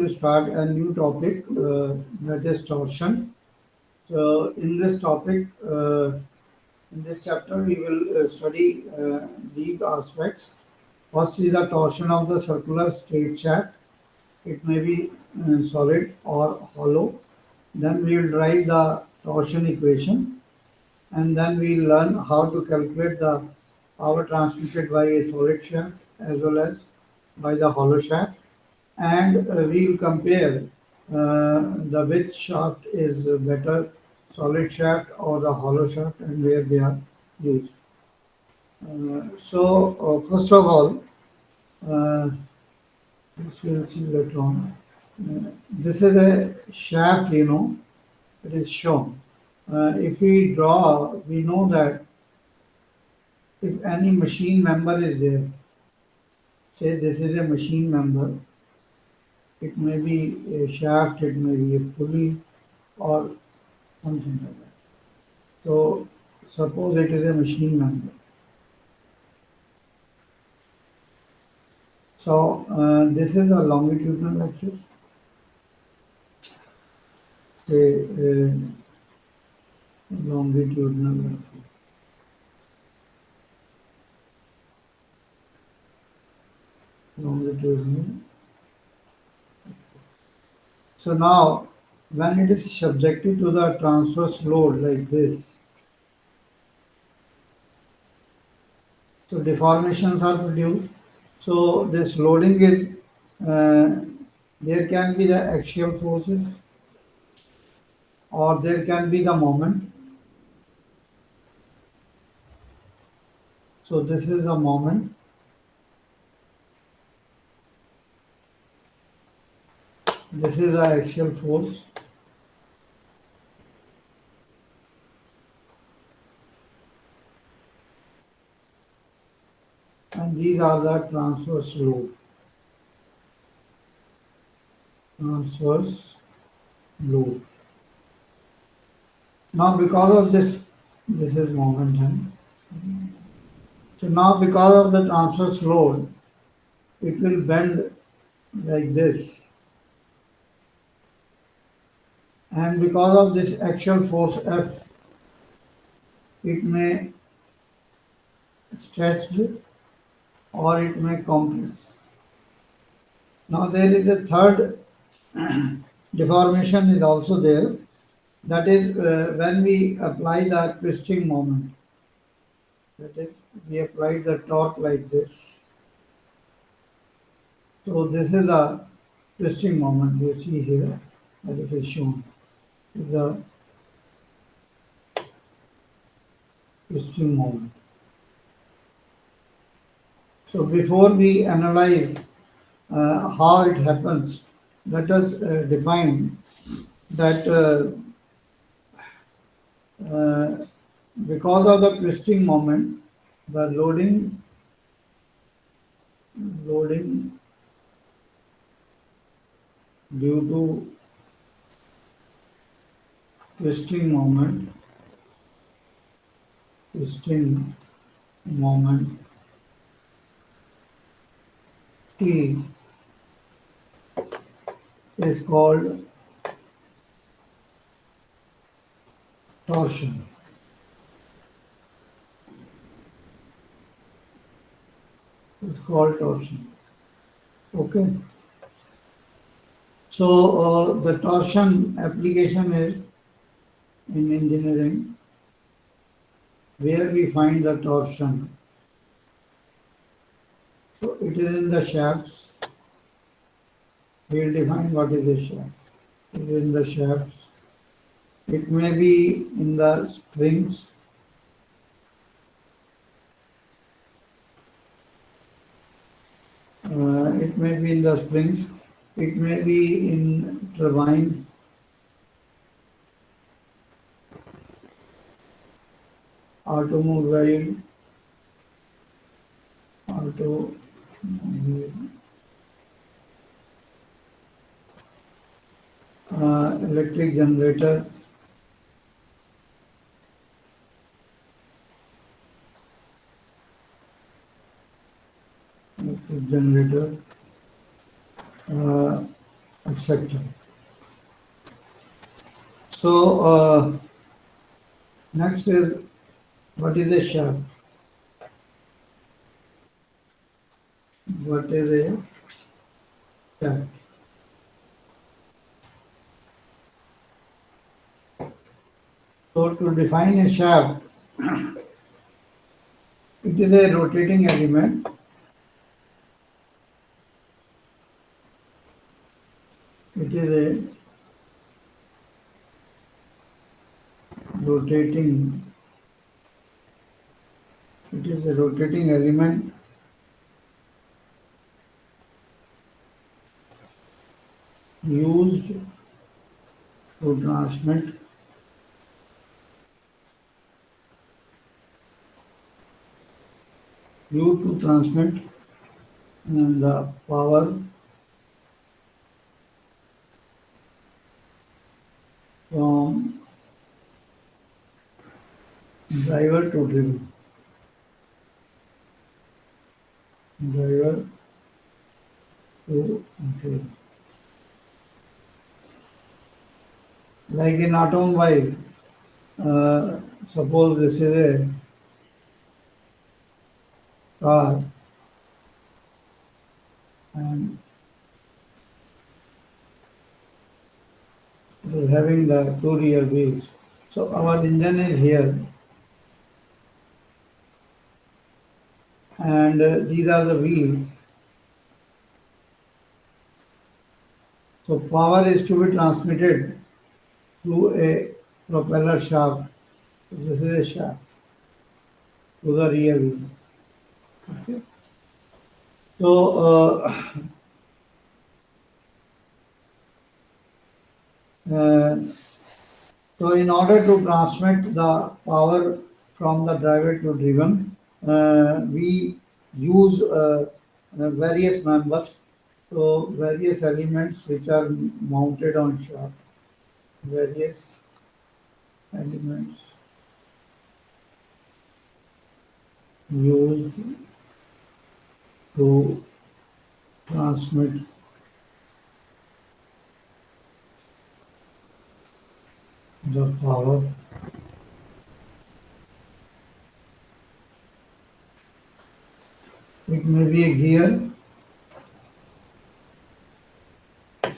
to start a new topic, that is torsion. So, in this topic, in this chapter, we will study these aspects. First is the torsion of the circular straight shaft. It may be solid or hollow. Then we will derive the torsion equation, and then we learn how to calculate the power transmitted by a solid shaft as well as by the hollow shaft. And we will compare the which shaft is better, solid shaft or the hollow shaft, and where they are used. First of all, uh, this we'll see later on. This is a shaft, it is shown. If we draw, we know that if any machine member is there, say this is a machine member, it may be a shaft, it may be a pulley, or something like that. So suppose it is a machine member. So this is a longitudinal axis. Say longitudinal axis. Longitudinal. So now, when it is subjected to the transverse load like this, so deformations are produced. So this loading is, uh, there can be the axial forces or there can be the moment. So this is a moment. This is the axial force. And these are the transverse load. Transverse load. Now because of this is moment. So now because of the transverse load, it will bend like this. And because of this axial force F, it may stretch or it may compress. Now there is a third deformation is also there. That is when we apply the twisting moment. That is, we apply the torque like this. So this is a twisting moment you see here, as it is shown. This is a twisting moment. So before we analyze how it happens, let us define that because of the twisting moment, the loading due to twisting moment T is called torsion. It's called torsion. Okay. So the torsion application is in engineering where we find the torsion. So it is in the shafts. We will define what is a shaft. It is in the shafts. It may be in the springs. It may be in the springs. It may be in turbines. Automobile. Electric generator. Electric generator. etc. So next is, what is a shaft? What is a shaft? So to define a shaft, it is a rotating element. It is a rotating. It is a rotating element used to transmit the power from driver to driven. Driver to driven. Like in automobile, uh, suppose this is a car and it is having the two rear wheels. So our engine is here, and these are the wheels. So power is to be transmitted through a propeller shaft. This is a shaft to the rear wheel. Okay. So uh, so in order to transmit the power from the driver to driven, we use various members, so various elements which are mounted on shaft, various elements used to transmit the power it may be a gear.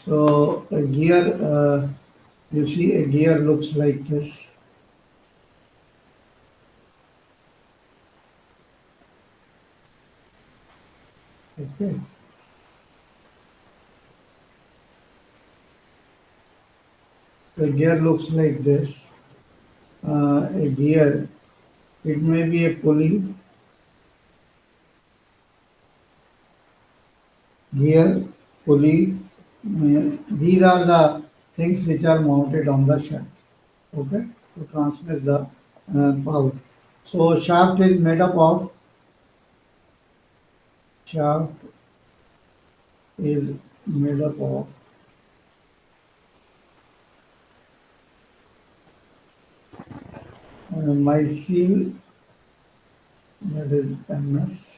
So a gear, you see a gear looks like this. Okay. The gear looks like this. A gear, it may be a pulley, gear, pulley. These are the things which are mounted on the shaft. Okay, to transmit the power. So shaft is made up of shaft is made up of mild steel, that is MS,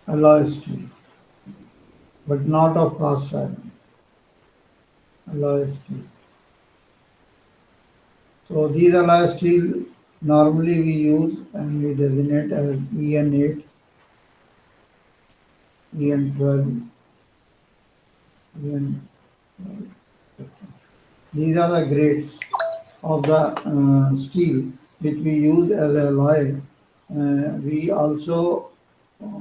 alloy steel, but not of cast iron, alloy steel. So these alloy steel normally we use and we designate as EN8, EN12, EN. These are the grades of the steel which we use as alloy. We also uh,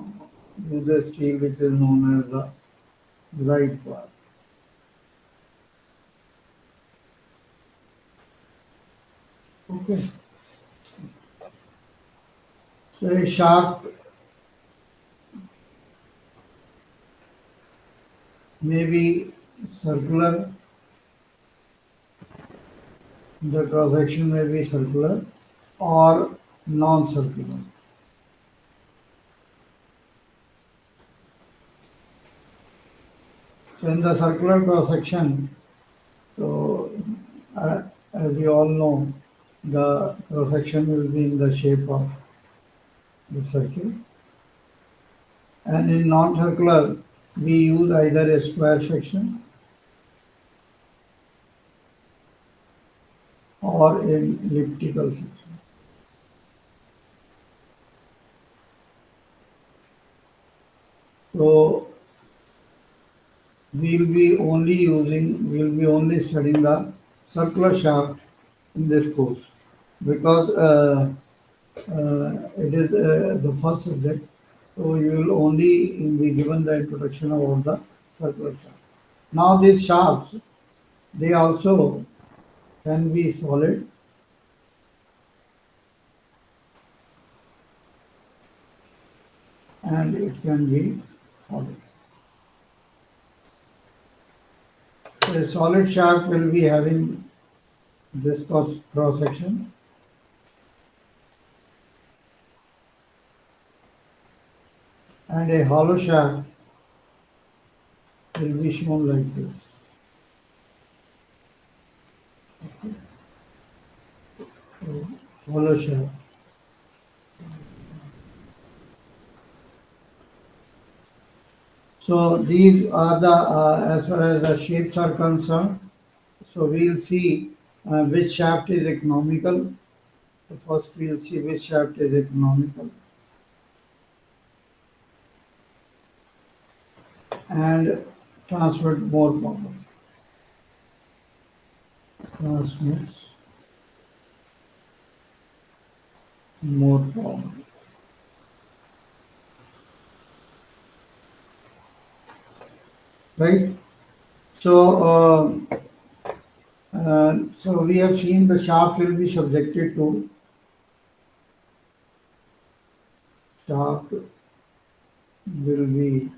use the steel which is known as the bright bar. Okay. So a shaft may be circular, the cross section may be circular or non-circular. So in the circular cross section, so as you all know, the cross section will be in the shape of the circle, and in non-circular, we use either a square section or an elliptical section. So we'll be only studying the circular shaft in this course because it is the first subject. So you will only be given the introduction about the circular shaft. Now these shafts, they also can be solid and it can be solid. So a solid shaft will be having this cross section, and a hollow shaft will be shown like this. So, hollow shaft. So these are the as far as the shapes are concerned. So we'll see which shaft is economical. So first we'll see which shaft is economical and transmit more power. Transmits more power. Right? So so we have seen the shaft will be subjected to shaft will be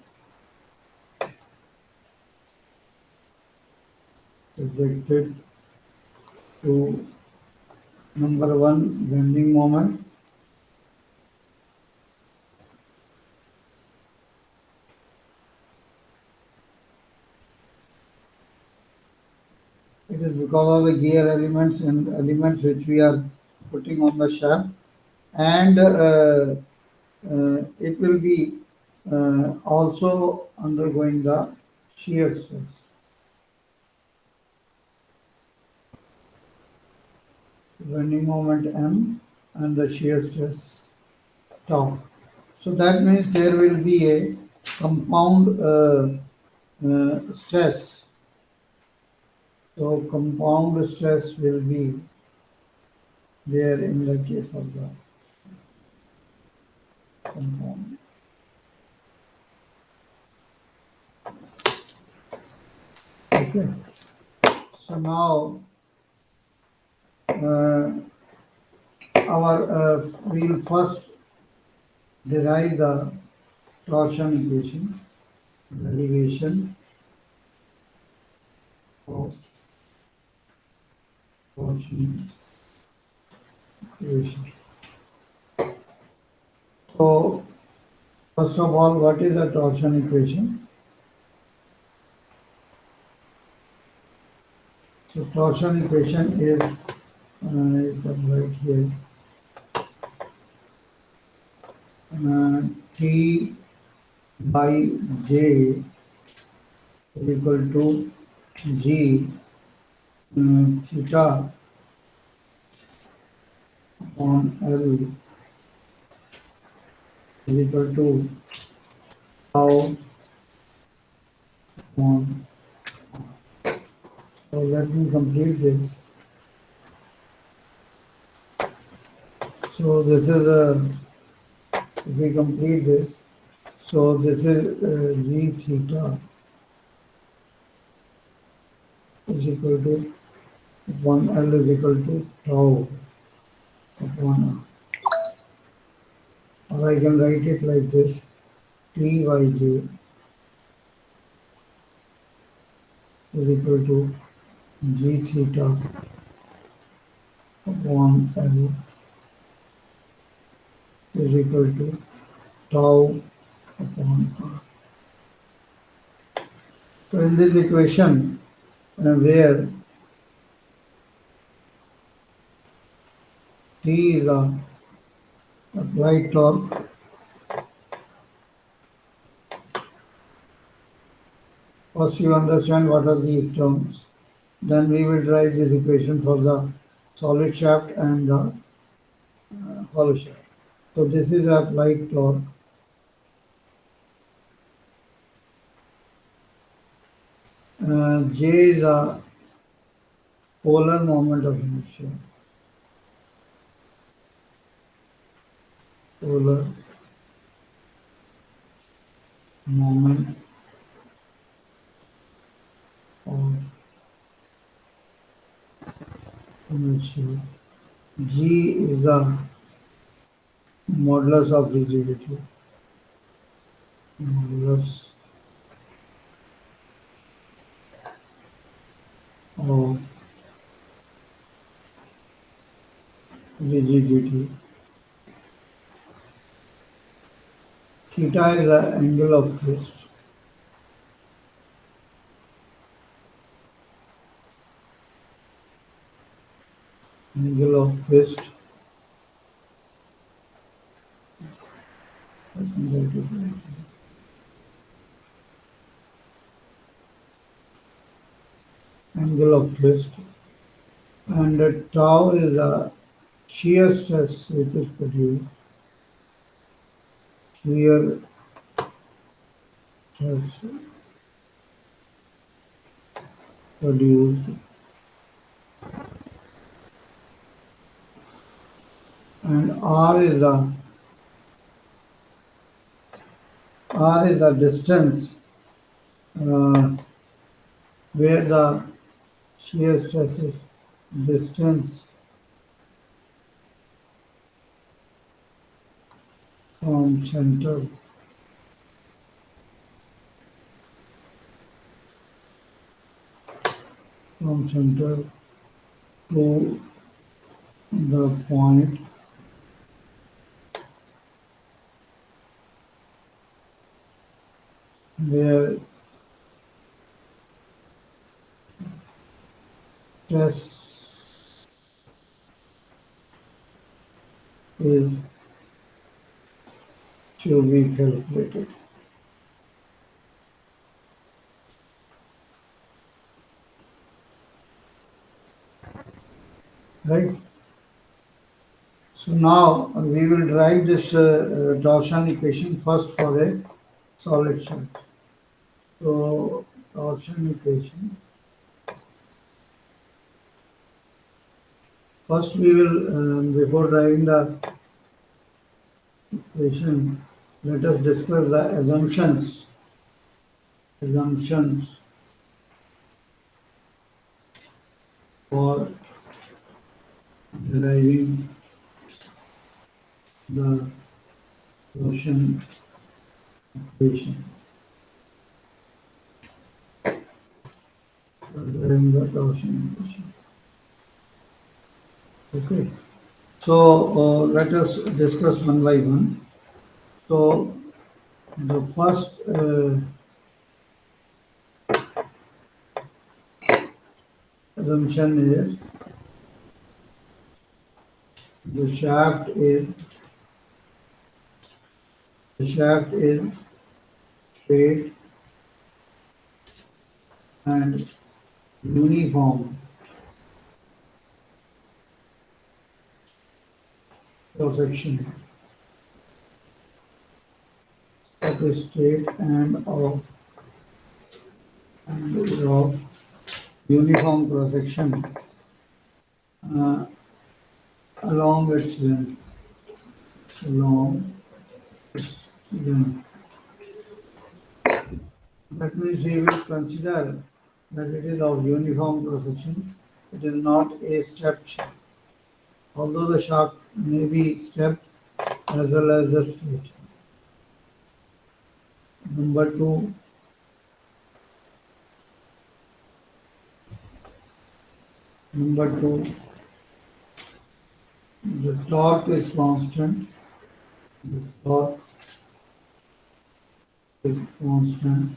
subjected to number one bending moment. It is because of the gear elements and elements which we are putting on the shaft, and it will be also undergoing the shear stress. Bending moment M and the shear stress tau. So that means there will be a compound stress. So compound stress will be there in the case of the compound. Okay. So now we'll first derive the torsion equation, derivation of torsion equation. So first of all, what is the torsion equation? So torsion equation is right here. T by J is equal to G theta on L is equal to tau on. So let me complete this. So this is if we complete this, so this is G theta is equal to 1L is equal to tau upon R. Or I can write it like this, T by J is equal to G theta upon L is equal to tau upon R. So in this equation, where T is a applied torque First, you understand what are these terms. Then we will derive this equation for the solid shaft and the hollow shaft. So this is applied torque. J is a polar moment of inertia. Polar moment of inertia. G is the modulus of rigidity. Modulus of rigidity. Theta is the angle of twist. Angle of twist. Angle of twist. And tau is the shear stress which is produced. Shear stress produced. And R is the distance where the shear stress is distance from center to the point where stress is to be calculated. Right? So now we will derive this torsion equation first for a solid shaft. So torsion equation. First we will, before deriving the equation, let us discuss the assumptions for deriving the torsion equation. Okay. So let us discuss one by one. So the first assumption is the shaft is straight and uniform cross section. That is straight and of uniform cross section along its length. Along its length. That means we will consider that it is of uniform cross section. It is not a stepped shaft. Although the shaft may be stepped as well as the straight. Number two, the torque is constant. The torque is constant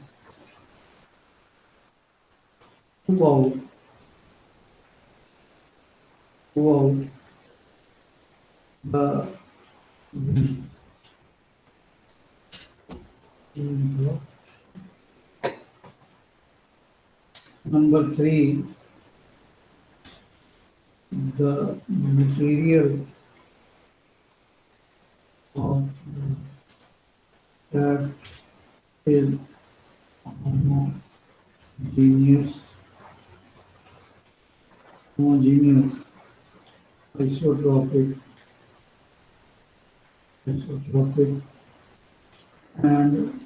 throughout the Number three, the material of that is homogeneous, homogeneous, isotropic, isotropic, and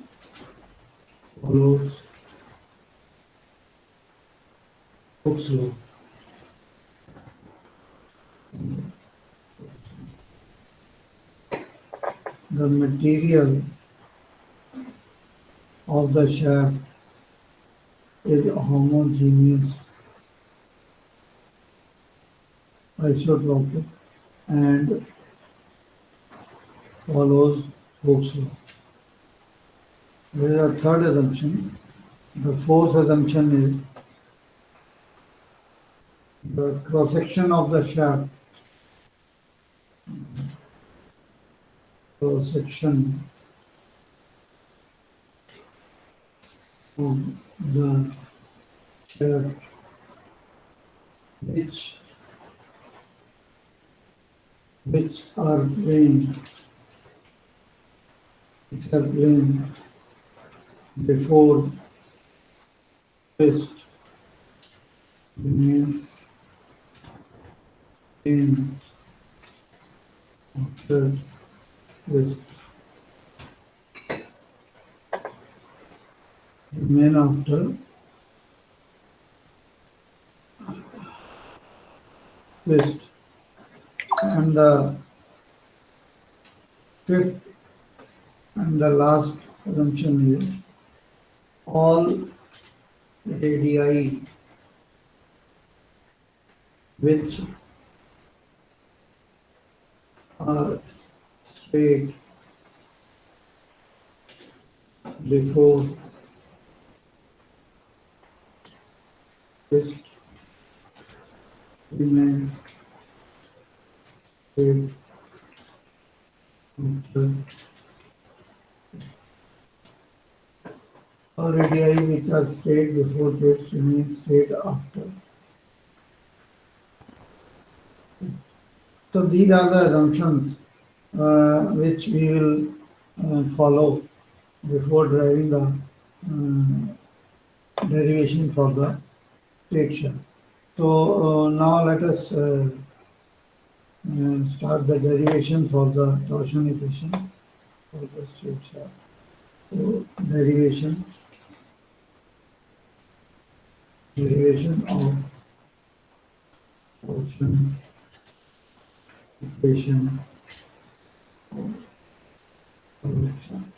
follows Hooke's law. The material of the shaft is homogeneous, isotropic, and follows Hooke's law. This is a third assumption. The fourth assumption is the cross-section of the shaft, cross-section of the shaft, which are plane, before twist remains in after twist remain after twist. And the fifth and the last assumption is all radii which are straight before twist remains straight after. All radii which are straight before twist remain straight after. So these are the assumptions which we will follow before driving the derivation for the straight shaft. So now let us start the derivation for the torsion equation for the straight shaft. So derivation of torsion equation for the shaft.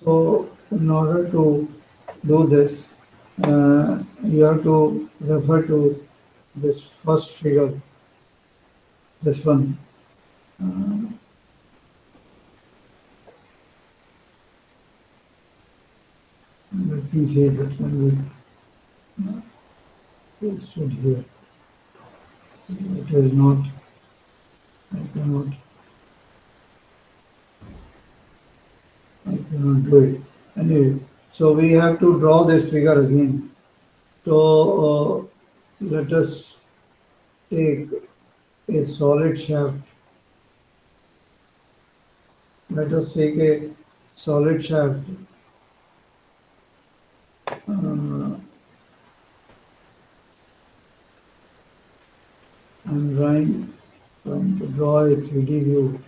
So in order to do this, you have to refer to this first figure, this one. Let me say that one will sit here. It is not, I cannot do it. Anyway, so we have to draw this figure again. So let us take a solid shaft. Let us take a solid shaft I'm trying to draw a 3D view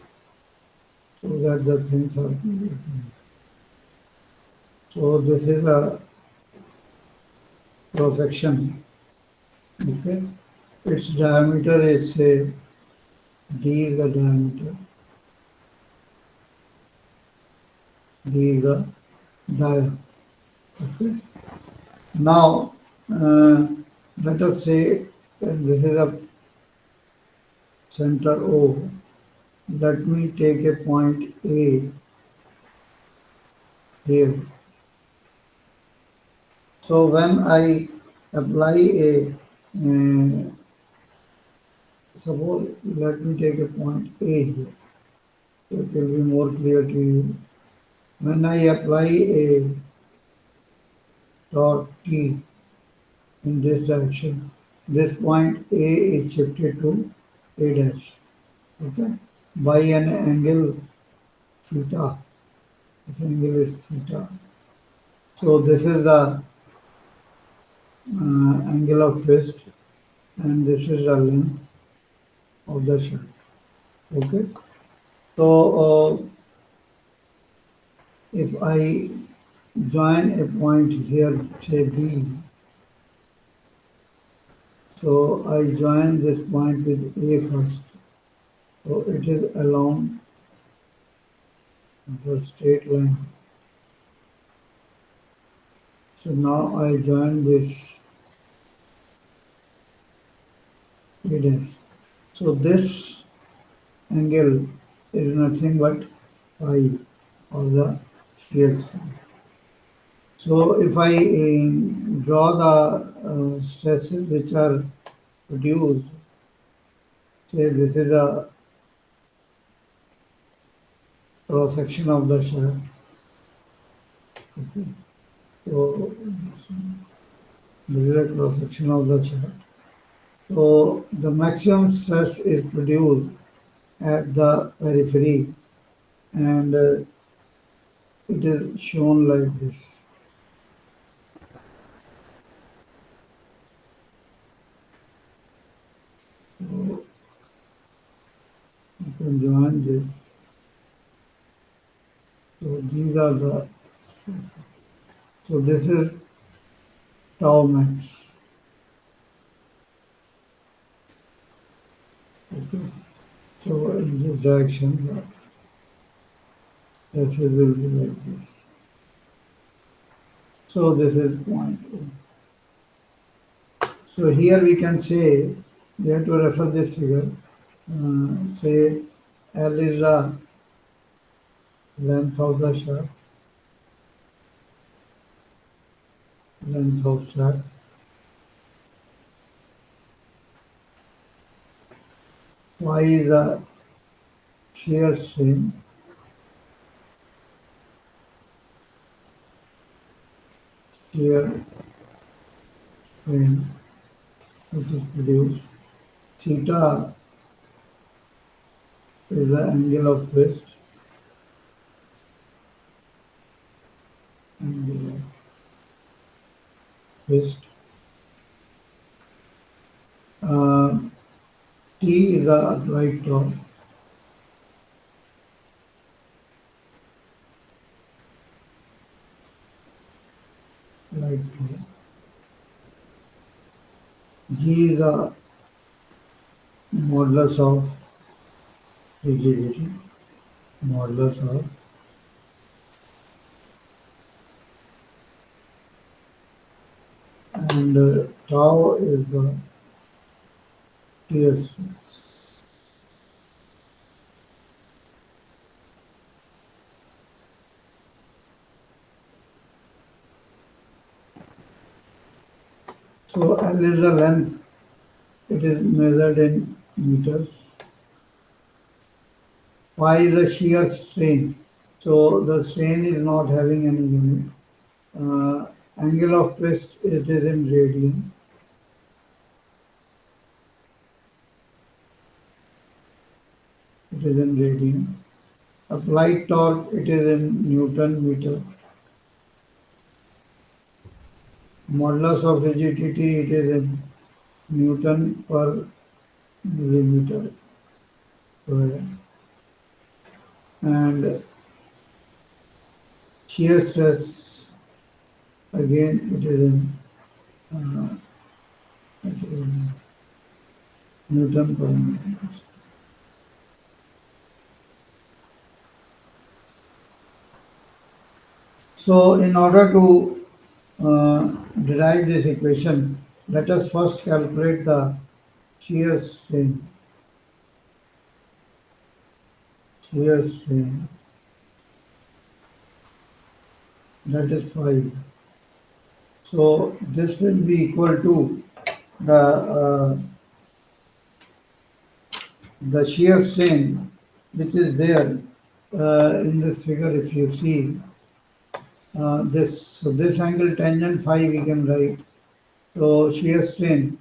so that the things are clear. So this is a cross section. Okay, its diameter is say d is the diameter. D is the dia. Okay. Now let us say this is a center O. Let me take a point A here. So when I apply a, suppose let me take a point A here, so it will be more clear to you. When I apply a torque T in this direction, this point A is shifted to A dash, okay, by an angle theta. This angle is theta. So this is the angle of twist, and this is the length of the shaft. Okay. So if I join a point here, say B, so I join this point with A first. So it is along the straight line. So now I join this A dash. So this angle is nothing but phi, or the shear strength. So if I draw the stresses which are produced, say this is a cross section of the shaft. Okay. So this is a cross section of the shaft. So the maximum stress is produced at the periphery, and it is shown like this. So you can join this. So these are the, so this is tau max. Okay. So in this direction, the stresses will be like this. So this is point A. So here we can say, we have to refer this figure. Say L is the length of the shaft, length of shaft. Y is the shear strain. Shear strain which is produced. Theta is the angle of twist. Angle of twist. Uh, T is the applied torque. Applied torque. G is the modulus of rigidity. Modulus of, and tau is the shear stress. So L is the length. It is measured in meters. Y is the shear strain. So the strain is not having any unit. Angle of twist, it is in radian. It is in radian. Applied torque, it is in Newton meter. Modulus of rigidity, it is in Newton per millimeter square. And shear stress, again, it is in Newton per millimeter. So in order to derive this equation, let us first calculate the shear strain. Shear strain, that is phi. So this will be equal to the shear strain which is there in this figure, if you see this angle tangent phi we can write. So shear strain,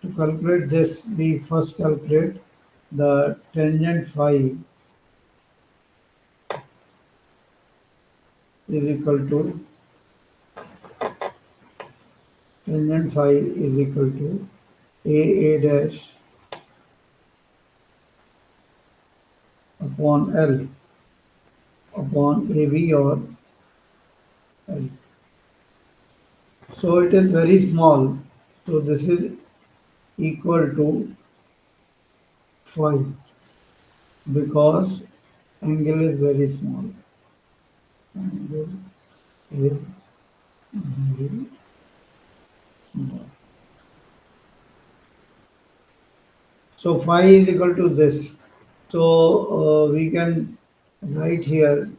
to calculate this, we first calculate the tangent phi is equal to A dash upon L upon AB or L. So it is very small. So this is equal to phi because angle is very small. Angle is very small. So phi is equal to this. So we can write here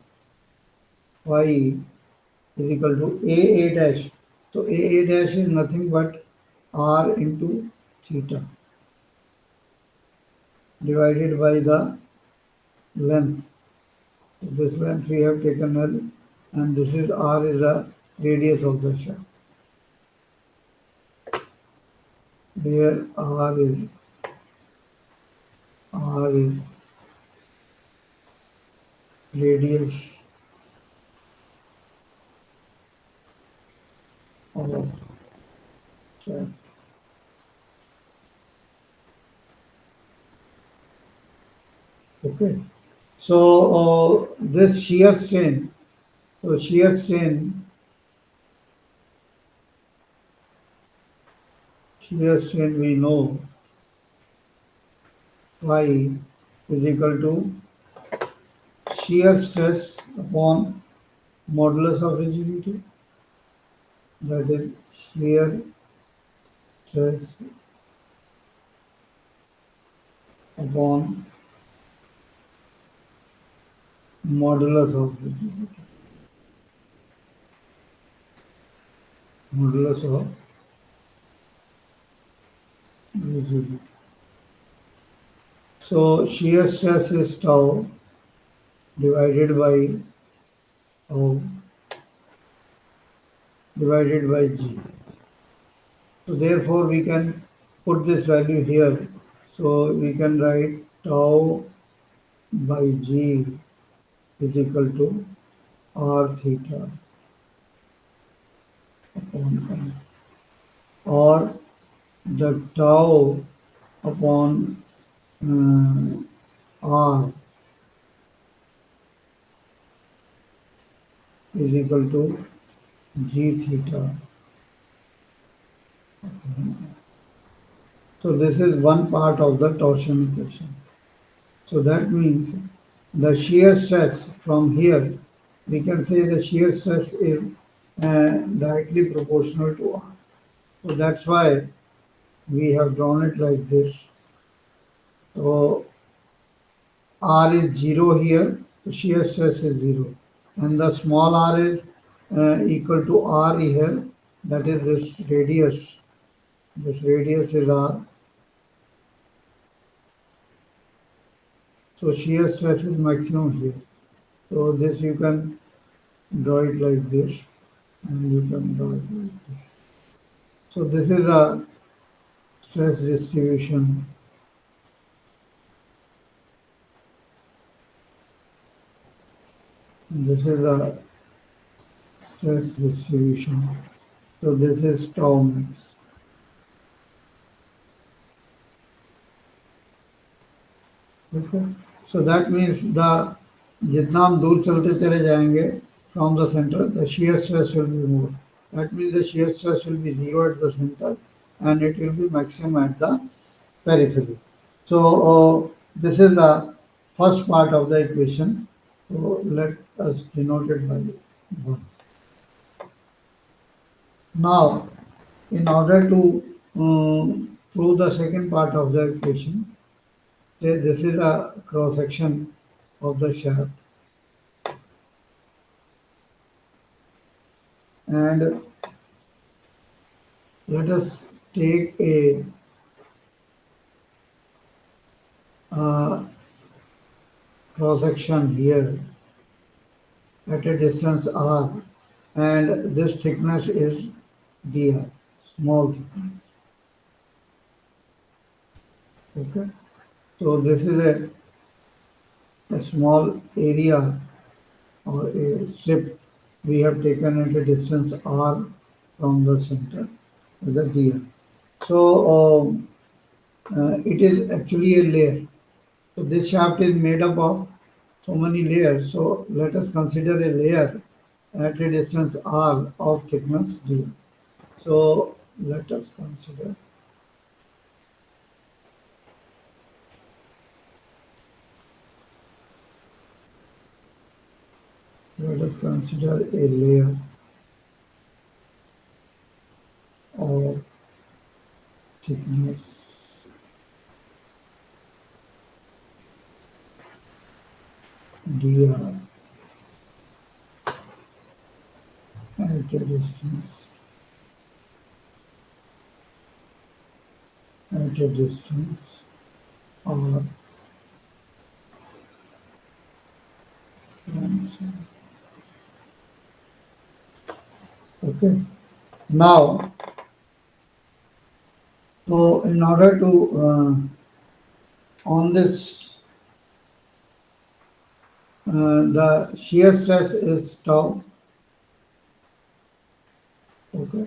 phi is equal to A dash. So A dash is nothing but R into theta divided by the length. This length we have taken L, and this is R is the radius of the shaft. Where R is radius of shaft. Okay. So this shear strain. So shear strain we know phi is equal to shear stress upon modulus of rigidity. That is shear stress upon modulus of rigidity. Modulus of rigidity. So shear stress is tau divided by tau divided by G. So therefore we can put this value here. So we can write tau by G is equal to R theta upon L, or the tau upon R is equal to G theta. So this is one part of the torsion equation. So that means the shear stress from here, we can say the shear stress is directly proportional to R. So that's why we have drawn it like this. So R is 0 here, so shear stress is 0. And the small r is equal to R here, that is this radius. This radius is R. So shear stress is maximum here. So this you can draw it like this, and you can draw it like this. So this is a stress distribution. This is a stress distribution. So this is tau max. Okay. So that means the जितना हम दूर चलते चले जाएंगे from the center, the shear stress will be more. That means the shear stress will be 0 at the center and it will be maximum at the periphery. So this is the first part of the equation. So let us denote it by 1. Now, in order to prove the second part of the equation, say this is a cross section of the shaft, and let us take a cross section here at a distance r, and this thickness is dr, small thickness. Okay, so this is a small area or a strip we have taken at a distance r from the center with the dr. So it is actually a layer. So this shaft is made up of so many layers. So let us consider a layer at a distance r of thickness d. So let us consider a layer of thickness dr at a distance r from. Okay. Now, so in order to on this the shear stress is tau. Okay,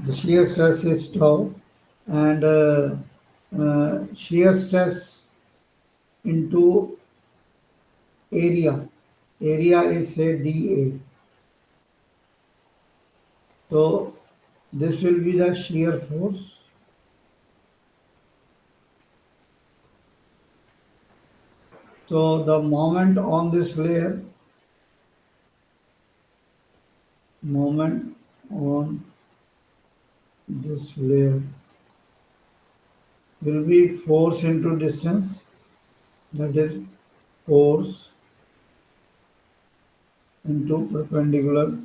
the shear stress is tau, and shear stress into area. Area is say dA. So this will be the shear force. So the moment on this layer, moment on this layer will be force into distance, that is force into perpendicular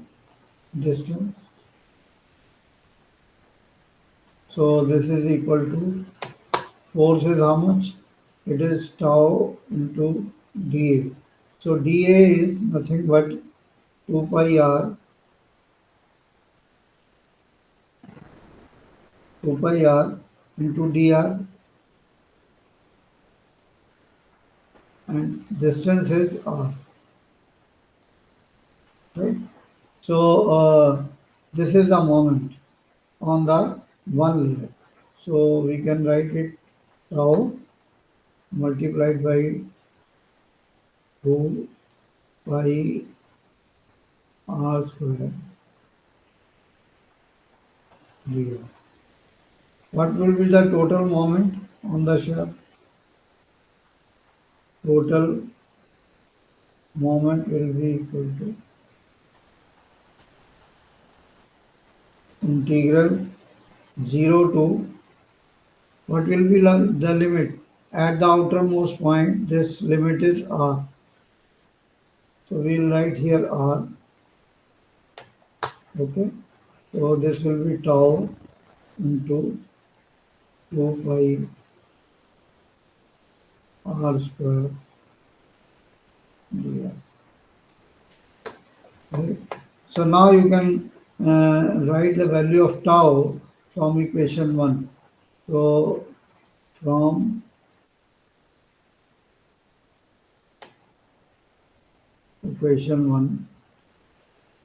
distance. So this is equal to force is how much? It is tau into dA. So dA is nothing but 2 pi r, 2 pi r into dr, and distance is r. Right? So this is the moment on the one layer. So we can write it tau multiplied by 2 pi r square dr. What will be the total moment on the shaft? Total moment will be equal to integral 0 to what will be the limit? At the outermost point, this limit is r. So we'll write here r. Okay. So this will be tau into 2 pi r square dr. Right. So now you can write the value of tau from equation 1. So from equation 1,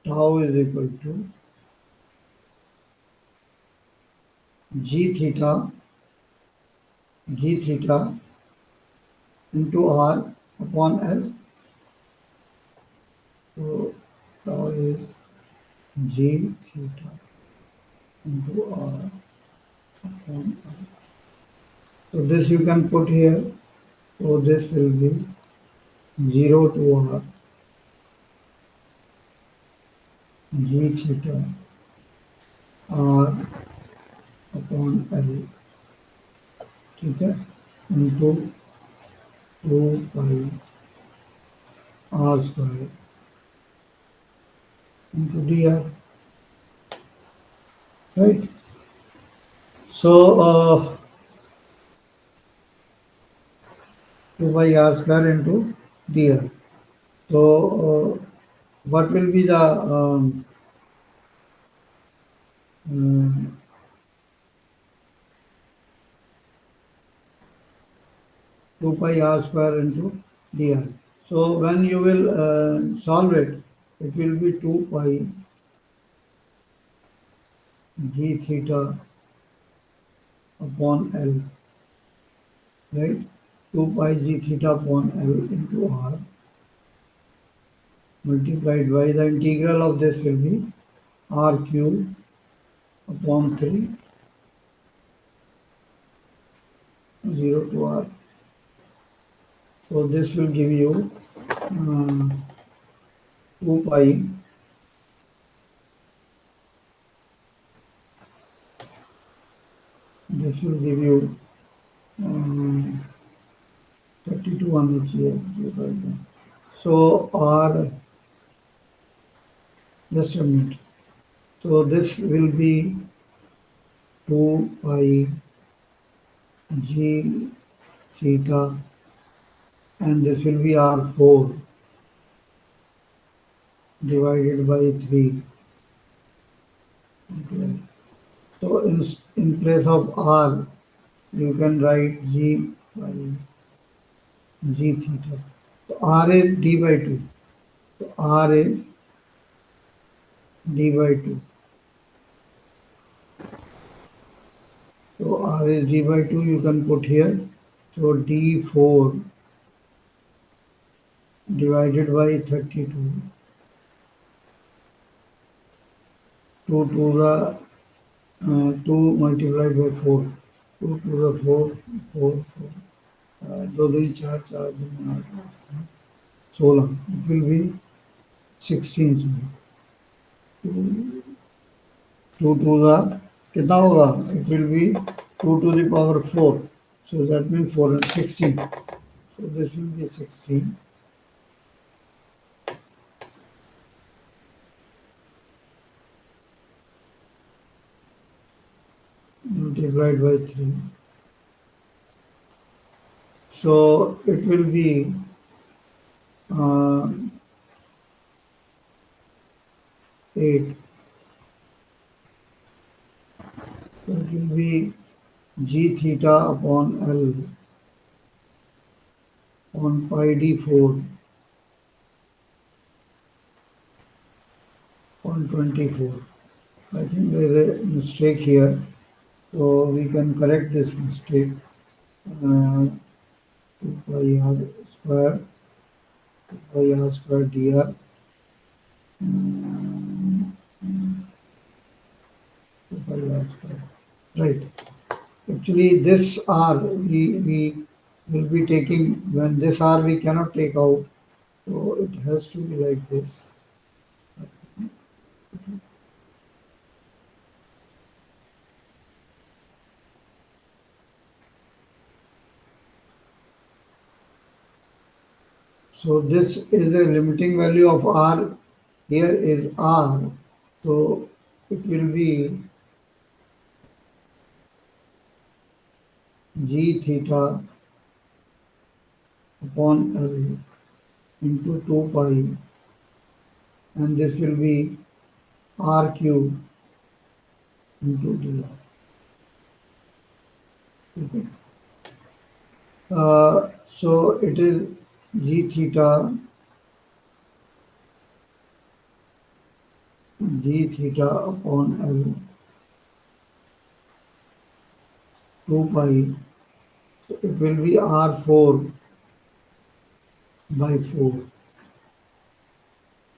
tau is equal to g theta into r upon L. So tau is g theta into r upon L. So this you can put here. So this will be 0 to r g theta r upon L, ठीक है, into 2 pi r square into dr. Right. So 2 pi r square into dr. So what will be the 2 pi r square into dr. So when you will solve it, it will be 2 pi g theta upon L, right? 2 pi g theta upon L into r multiplied by the integral of this will be r cube upon 3, 0 to r. So this will give you 2 pi, this will give you 32 on each here. So r, just a minute. So this will be 2 pi g theta, and this will be r4 divided by 3. Okay. So in place of r, you can write g by g theta. So r is d by 2. So r is d by 2. So r is d by 2, you can put here. So d4 divided by 32. 2 to the 2 multiplied by 4. 2 to the 4, 4, 4. 2 2 4, 4 16. It will be 16. 2 to the कितना होगा? It will be 2 to the power 4. So that means 4 and 16. So this will be 16. Multiplied by 3. So it will be 8. So it will be g theta upon L on pi d4 on 24. I think there is a mistake here. So we can correct this mistake. 2 pi r square, 2 pi r square dr. 2 pi r square. Right. Actually, this r we will be taking, when this r we cannot take out. So it has to be like this. So this is a limiting value of r. Here is r. So it will be g theta upon L into 2 pi, and this will be r cube into dr. Okay. So it is g theta upon L 2 pi. So it will be r4 by 4.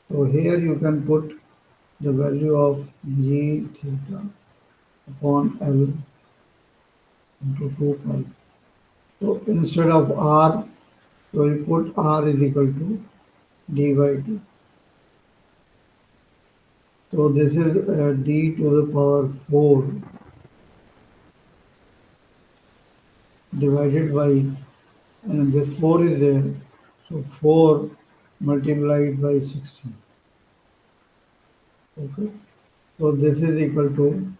So here you can put the value of g theta upon L into 2 pi. So instead of r, so we put r is equal to d by 2. So this is d to the power 4 divided by, and this 4 is there, so 4 multiplied by 16. Okay. So this is equal to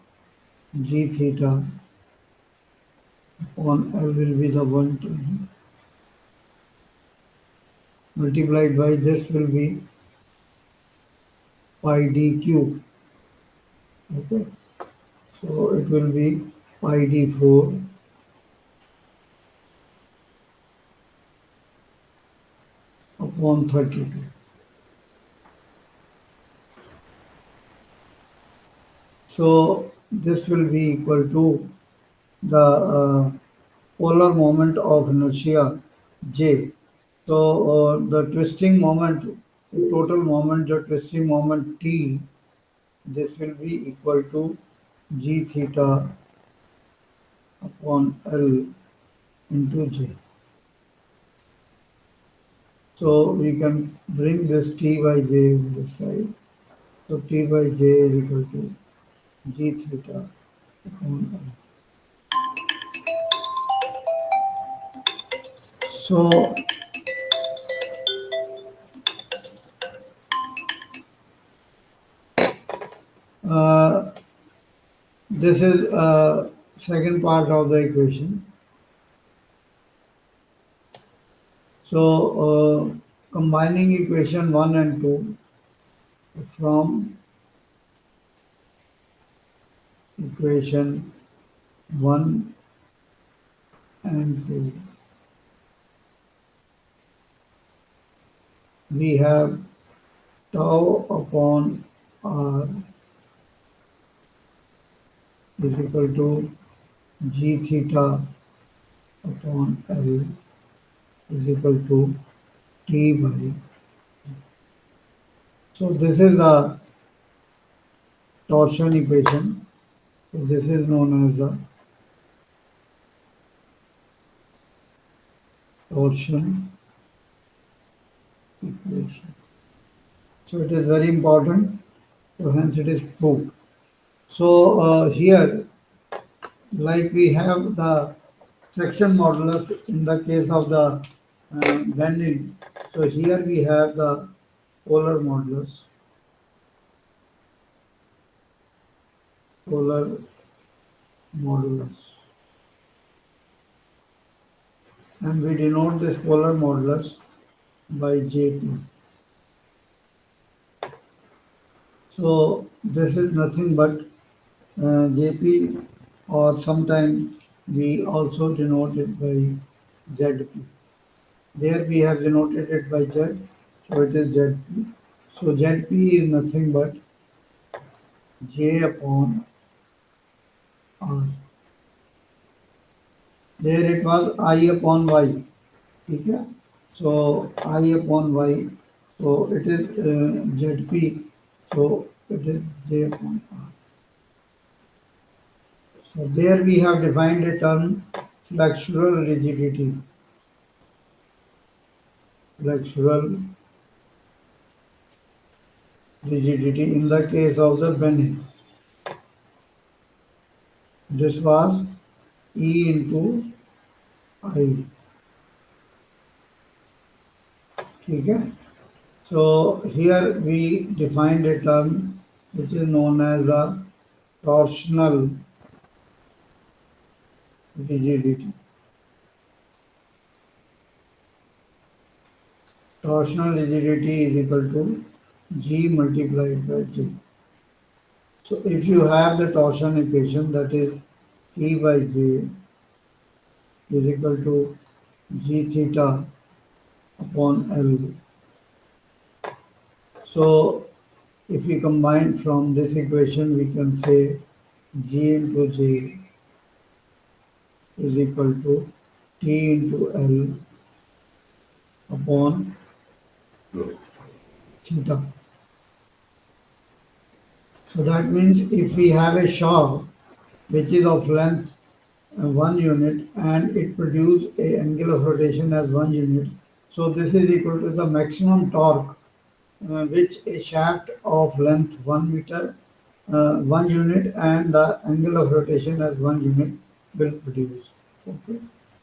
g theta upon L will be the 120 multiplied by this will be pi d cube. Okay, so it will be pi d4 upon 32. So this will be equal to the polar moment of inertia J. So the twisting moment, total moment, the twisting moment T, this will be equal to G theta upon L into J. So we can bring this T by J on this side. So T by J is equal to G theta upon L. So uh, this is second part of the equation. So combining equation 1 and 2 from equation 1 and 2, we have tau upon r is equal to g theta upon L is equal to T by. So this is a torsion equation. So this is known as the torsion equation. So it is very important. So hence it is proved. So here, like we have the section modulus in the case of the bending. So here we have the polar modulus. Polar modulus. And we denote this polar modulus by Jp. So this is nothing but Jp, or sometimes we also denote it by Zp. There we have denoted it by Z, so it is Zp. So Zp is nothing but J upon R. There it was I upon Y. Okay? So I upon Y. So it is Zp. So it is J upon R. So there we have defined a term flexural rigidity. Flexural rigidity in the case of the bending. This was E into I. Okay? So here we defined a term which is known as the torsional rigidity. Torsional rigidity is equal to G multiplied by J. So if you have the torsion equation, that is T by J is equal to G theta upon L. So if we combine from this equation, we can say G into J is equal to T into L upon theta. So that means if we have a shaft which is of length 1 unit and it produces a angle of rotation as 1 unit, so this is equal to the maximum torque which a shaft of length 1 meter, 1 unit, and the angle of rotation as 1 unit will produce. Okay.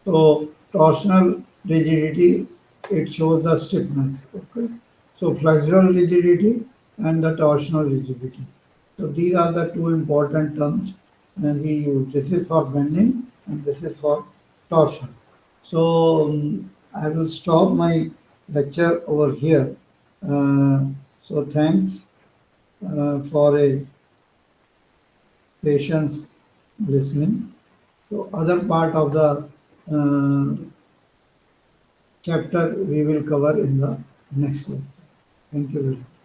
So torsional rigidity, it shows the stiffness. Okay. So flexural rigidity and the torsional rigidity. So these are the two important terms and we use. This is for bending and this is for torsion. So I will stop my lecture over here. So thanks for a patience listening. So other part of the chapter we will cover in the next lecture. Thank you very much.